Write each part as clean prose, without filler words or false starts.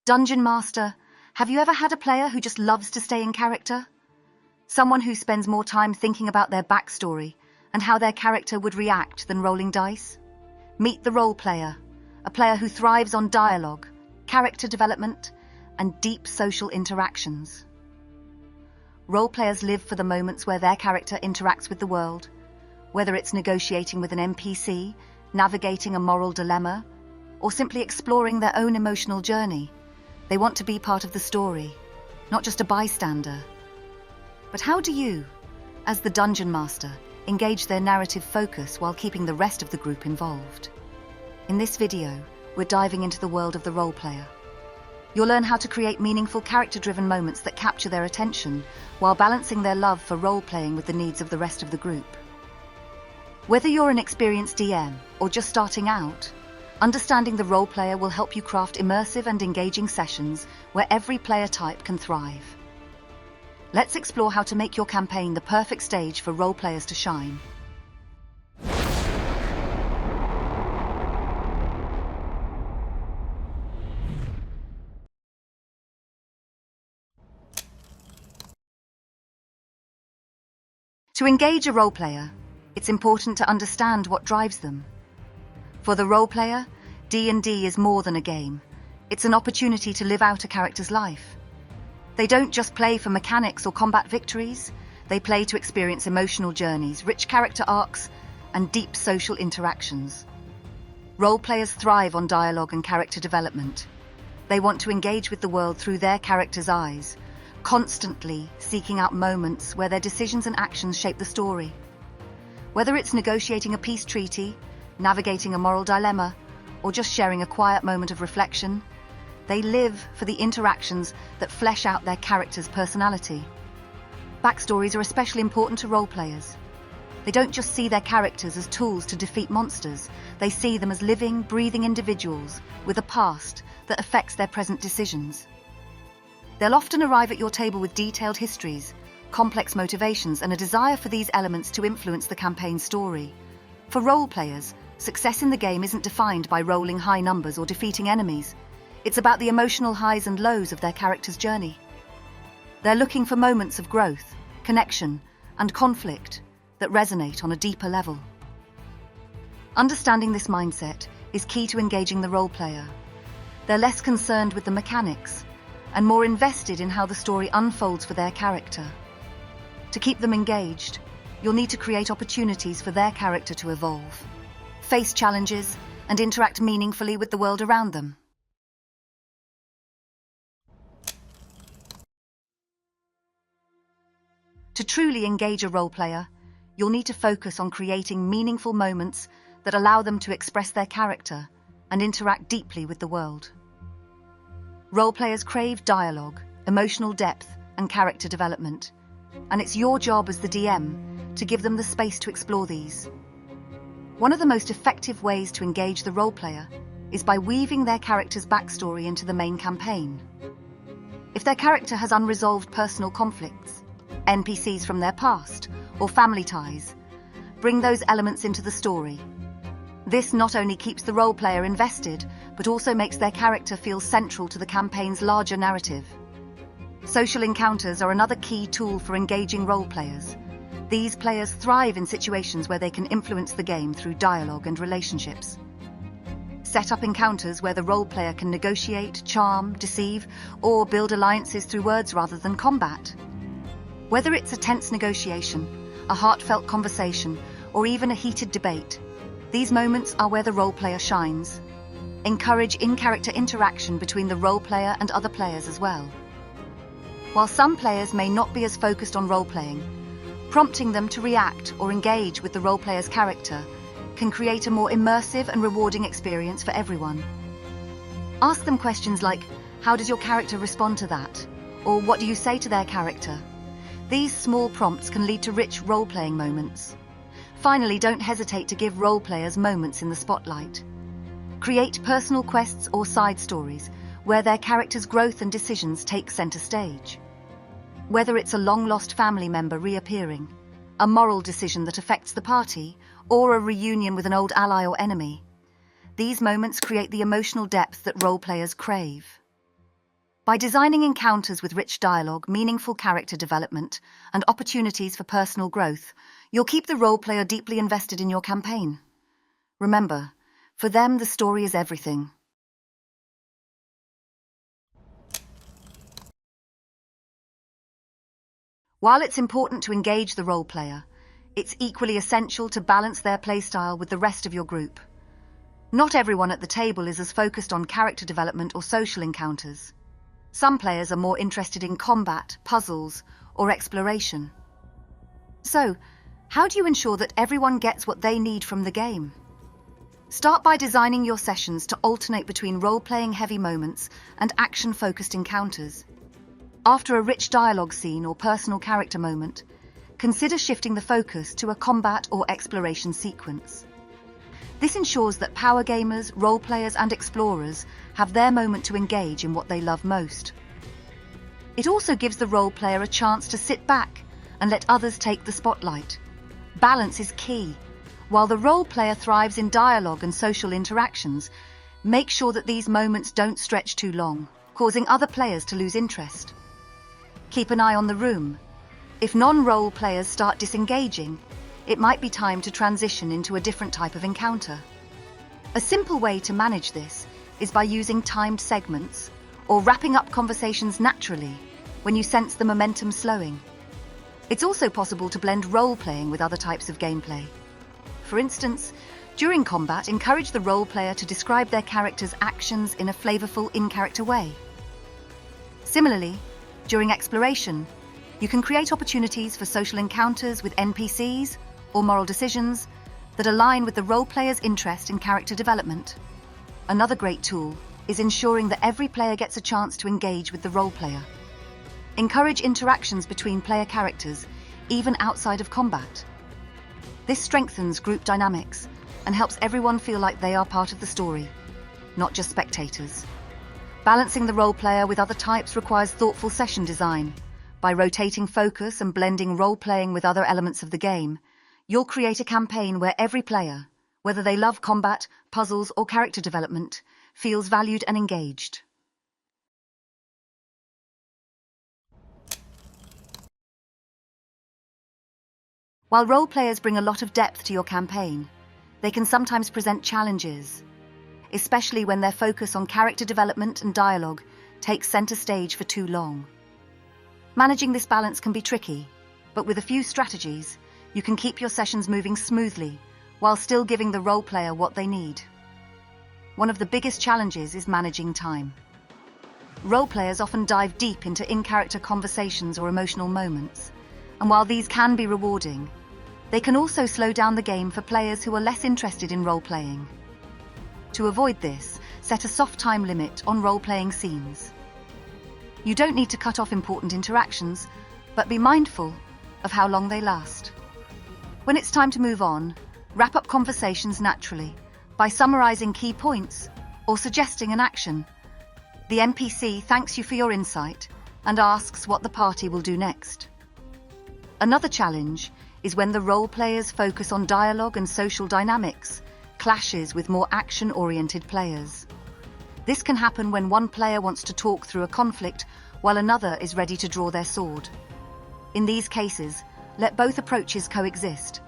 Dungeon Master, have you ever had a player who just loves to stay in character? Someone who spends more time thinking about their backstory and how their character would react than rolling dice? Meet the Roleplayer, a player who thrives on dialogue, character development, and deep social interactions. Roleplayers live for the moments where their character interacts with the world, whether it's negotiating with an NPC, navigating a moral dilemma, or simply exploring their own emotional journey. They want to be part of the story, not just a bystander. But how do you, as the Dungeon Master, engage their narrative focus while keeping the rest of the group involved? In this video, we're diving into the world of the Roleplayer. You'll learn how to create meaningful character-driven moments that capture their attention while balancing their love for role-playing with the needs of the rest of the group. Whether you're an experienced DM or just starting out, understanding the Roleplayer will help you craft immersive and engaging sessions where every player type can thrive. Let's explore how to make your campaign the perfect stage for roleplayers to shine. To engage a roleplayer, it's important to understand what drives them. For the roleplayer, D&D is more than a game. It's an opportunity to live out a character's life. They don't just play for mechanics or combat victories, they play to experience emotional journeys, rich character arcs, and deep social interactions. Roleplayers thrive on dialogue and character development. They want to engage with the world through their character's eyes, constantly seeking out moments where their decisions and actions shape the story. Whether it's negotiating a peace treaty, navigating a moral dilemma, or just sharing a quiet moment of reflection, they live for the interactions that flesh out their character's personality. Backstories are especially important to roleplayers. They don't just see their characters as tools to defeat monsters, they see them as living, breathing individuals with a past that affects their present decisions. They'll often arrive at your table with detailed histories, complex motivations, and a desire for these elements to influence the campaign's story. For roleplayers, success in the game isn't defined by rolling high numbers or defeating enemies. It's about the emotional highs and lows of their character's journey. They're looking for moments of growth, connection, and conflict that resonate on a deeper level. Understanding this mindset is key to engaging the roleplayer. They're less concerned with the mechanics and more invested in how the story unfolds for their character. To keep them engaged, you'll need to create opportunities for their character to evolve, face challenges, and interact meaningfully with the world around them. To truly engage a roleplayer, you'll need to focus on creating meaningful moments that allow them to express their character and interact deeply with the world. Roleplayers crave dialogue, emotional depth, and character development, and it's your job as the DM to give them the space to explore these. One of the most effective ways to engage the roleplayer is by weaving their character's backstory into the main campaign. If their character has unresolved personal conflicts, NPCs from their past, or family ties, bring those elements into the story. This not only keeps the roleplayer invested, but also makes their character feel central to the campaign's larger narrative. Social encounters are another key tool for engaging roleplayers. These players thrive in situations where they can influence the game through dialogue and relationships. Set up encounters where the roleplayer can negotiate, charm, deceive, or build alliances through words rather than combat. Whether it's a tense negotiation, a heartfelt conversation, or even a heated debate, these moments are where the roleplayer shines. Encourage in-character interaction between the roleplayer and other players as well. While some players may not be as focused on role-playing, prompting them to react or engage with the roleplayer's character can create a more immersive and rewarding experience for everyone. Ask them questions like, how does your character respond to that? Or what do you say to their character? These small prompts can lead to rich role-playing moments. Finally, don't hesitate to give roleplayers moments in the spotlight. Create personal quests or side stories where their character's growth and decisions take center stage. Whether it's a long-lost family member reappearing, a moral decision that affects the party, or a reunion with an old ally or enemy, these moments create the emotional depth that roleplayers crave. By designing encounters with rich dialogue, meaningful character development, and opportunities for personal growth, you'll keep the role player deeply invested in your campaign. Remember, for them, the story is everything. While it's important to engage the role player, it's equally essential to balance their playstyle with the rest of your group. Not everyone at the table is as focused on character development or social encounters. Some players are more interested in combat, puzzles, or exploration. So, how do you ensure that everyone gets what they need from the game? Start by designing your sessions to alternate between role-playing heavy moments and action-focused encounters. After a rich dialogue scene or personal character moment, consider shifting the focus to a combat or exploration sequence. This ensures that power gamers, role players, and explorers have their moment to engage in what they love most. It also gives the role player a chance to sit back and let others take the spotlight. Balance is key. While the role player thrives in dialogue and social interactions, make sure that these moments don't stretch too long, causing other players to lose interest. Keep an eye on the room. If non-role players start disengaging, it might be time to transition into a different type of encounter. A simple way to manage this is by using timed segments or wrapping up conversations naturally when you sense the momentum slowing. It's also possible to blend role-playing with other types of gameplay. For instance, during combat, encourage the role player to describe their character's actions in a flavorful, in-character way. Similarly, during exploration, you can create opportunities for social encounters with NPCs or moral decisions that align with the role player's interest in character development. Another great tool is ensuring that every player gets a chance to engage with the role player. Encourage interactions between player characters, even outside of combat. This strengthens group dynamics and helps everyone feel like they are part of the story, not just spectators. Balancing the role player with other types requires thoughtful session design. By rotating focus and blending role-playing with other elements of the game, you'll create a campaign where every player, whether they love combat, puzzles, or character development, feels valued and engaged. While role players bring a lot of depth to your campaign, they can sometimes present challenges, especially when their focus on character development and dialogue takes center stage for too long. Managing this balance can be tricky, but with a few strategies, you can keep your sessions moving smoothly while still giving the role player what they need. One of the biggest challenges is managing time. Role players often dive deep into in-character conversations or emotional moments, and while these can be rewarding, they can also slow down the game for players who are less interested in role-playing. To avoid this, set a soft time limit on role-playing scenes. You don't need to cut off important interactions, but be mindful of how long they last. When it's time to move on, wrap up conversations naturally by summarizing key points or suggesting an action. The NPC thanks you for your insight and asks what the party will do next. Another challenge is when the role players focus on dialogue and social dynamics, clashes with more action-oriented players. This can happen when one player wants to talk through a conflict while another is ready to draw their sword. In these cases, let both approaches coexist.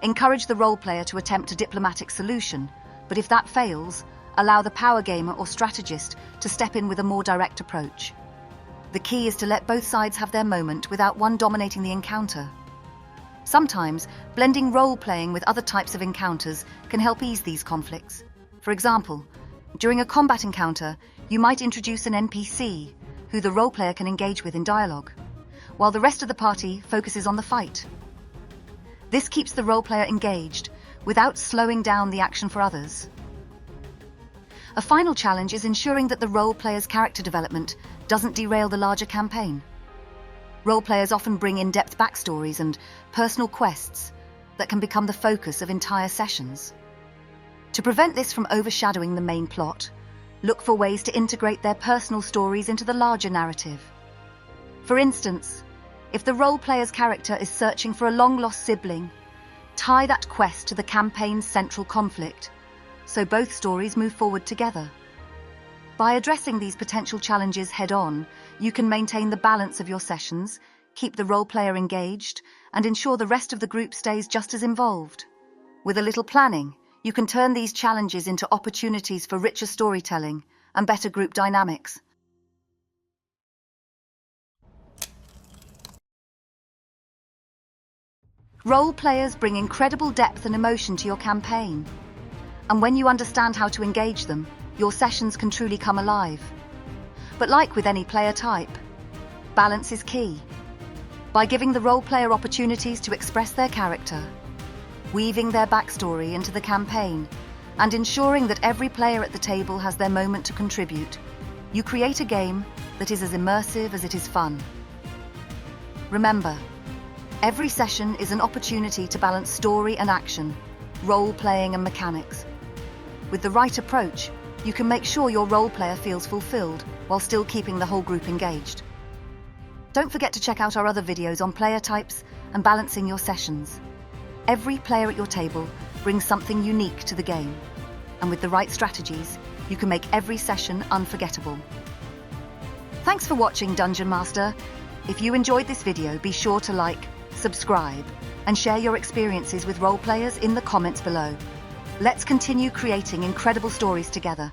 Encourage the role player to attempt a diplomatic solution, but if that fails, allow the power gamer or strategist to step in with a more direct approach. The key is to let both sides have their moment without one dominating the encounter. Sometimes, blending role-playing with other types of encounters can help ease these conflicts. For example, during a combat encounter, you might introduce an NPC who the role player can engage with in dialogue, while the rest of the party focuses on the fight. This keeps the role player engaged without slowing down the action for others. A final challenge is ensuring that the role player's character development doesn't derail the larger campaign. Role players often bring in-depth backstories and personal quests that can become the focus of entire sessions. To prevent this from overshadowing the main plot, look for ways to integrate their personal stories into the larger narrative. For instance, if the role player's character is searching for a long-lost sibling, tie that quest to the campaign's central conflict, so both stories move forward together. By addressing these potential challenges head-on, you can maintain the balance of your sessions, keep the role player engaged, and ensure the rest of the group stays just as involved. With a little planning, you can turn these challenges into opportunities for richer storytelling and better group dynamics. Role players bring incredible depth and emotion to your campaign. And when you understand how to engage them, your sessions can truly come alive. But like with any player type, balance is key. By giving the role player opportunities to express their character, weaving their backstory into the campaign, and ensuring that every player at the table has their moment to contribute, you create a game that is as immersive as it is fun. Remember, every session is an opportunity to balance story and action, role-playing and mechanics. With the right approach, you can make sure your role player feels fulfilled while still keeping the whole group engaged. Don't forget to check out our other videos on player types and balancing your sessions. Every player at your table brings something unique to the game, and with the right strategies, you can make every session unforgettable. Thanks for watching, Dungeon Master. If you enjoyed this video, be sure to like, subscribe, and share your experiences with role players in the comments below. Let's continue creating incredible stories together.